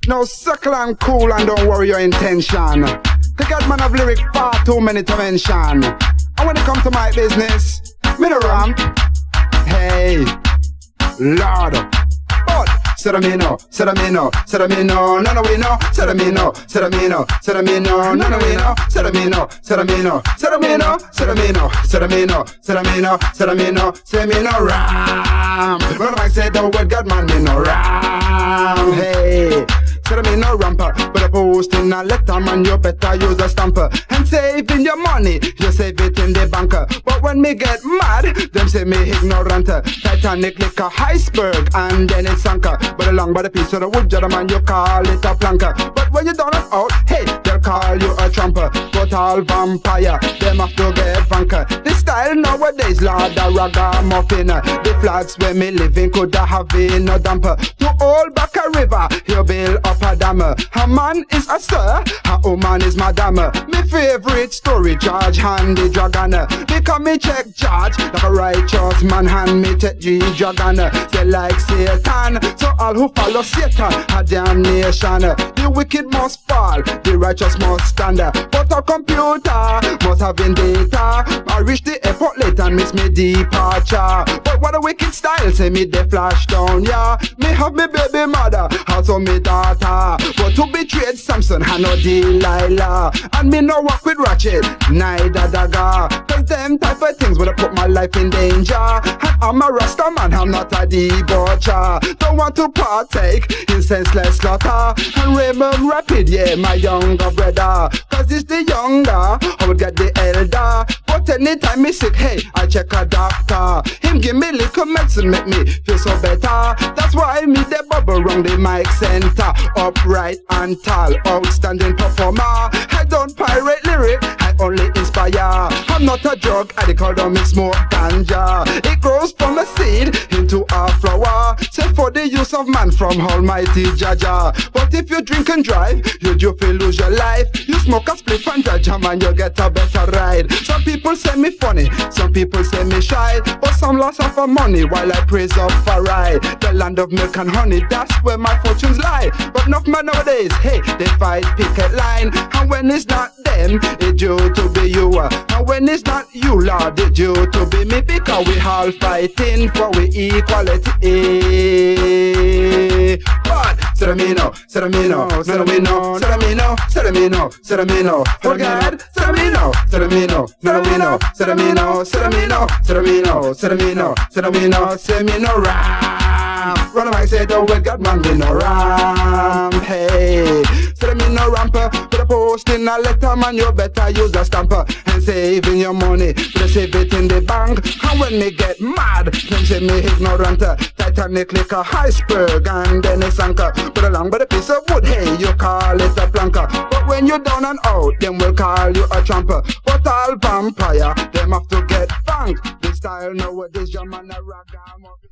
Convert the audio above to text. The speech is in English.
Now circle and cool and don't worry your intention. The Gadman of lyric far too many to mention. And when it comes to my business, me no ramp. Hey, Lord. But said me no, said me no, said me no, no we know. Said me no, said me no, said me no, no we know. Said me no, said me no, said me no, said me no, said me no, said me no, said me no, say me no ram. When I say the word Gadman, me no ram. Hey. Said me no ramper, but a post in a letter, man, you better use a stamper. And saving your money, you save it in the banker. But when me get mad, them say me ignorant. Titanic like a iceberg, and then it sank. But along by the piece of the wood, man, you call it a planker. But when you done it out, hey, they'll call you a tramper. But all vampire, them have to get vanker. This style nowadays, Lord, a ragamuffin. The flats where me living could have been a damper. To hold back a river, you build up a dam. A man is a sir, a woman is madam. Me favorite story, George and the dragon. Because me check George, like a righteous man, hand me take the dragon. They like Satan, so all who follow Satan are damnation. The wicked must fall, the righteous must stand. But a computer must have been data. I reach the airport late and miss me departure. But what a wicked style, say me they flash down, yeah. Me have me baby mother, also me daughter. But to betrayed Samson, I know Delilah. And me no walk with ratchet, neither dagger. Cause them type of things would have put my life in danger. And I'm a Rasta man, I'm not a debaucher. Don't want to partake in senseless slaughter. And Raymond Rapid, yeah, my younger brother. Cause it's the younger, I would get the elder. But anytime me sick, hey, I check a doctor. Him give me little medicine, make me feel so better. That's why me the bubble round the mic center. Upright and tall, outstanding performer. I don't pirate lyric, I only inspire. I'm not a drug addict, although me smoke ganja. It grows from a seed into a flower, set for the use of man from Almighty Jaja. But if you drink and drive, you do feel lose your life. You smoke a spliff and Jaja, man, you get a better ride. Some people say me funny, some people say me shy, but some loss of money while I praise up for ride. The land of milk and honey, that's where my fortunes lie. But enough man nowadays, hey, they fight picket line. And when it's not them, it's due to be you. And when it's not you, Lord, it's due to be me. Because we all fighting for we equality. But said me no, said me no, said me no, said me no, said me no, said me no. Oh God, said me no, said me no, said me no, said me no, said me no, said me no, said me no, said me no, said me no. Run away, say the word Gadman, me no ram. Hey, said me no ramper. Put a post in a letter, man, you better use a stamper. And saving your money, but save it in the bank. And when me get mad, them say me ignorant. Titanic like a iceberg, and then it sank. But along by the piece of wood, hey, you call it a planker. But when you down and out, them will call you a tramper. But all vampire, them have to get funk. This style nowadays, your man a ragamuffin.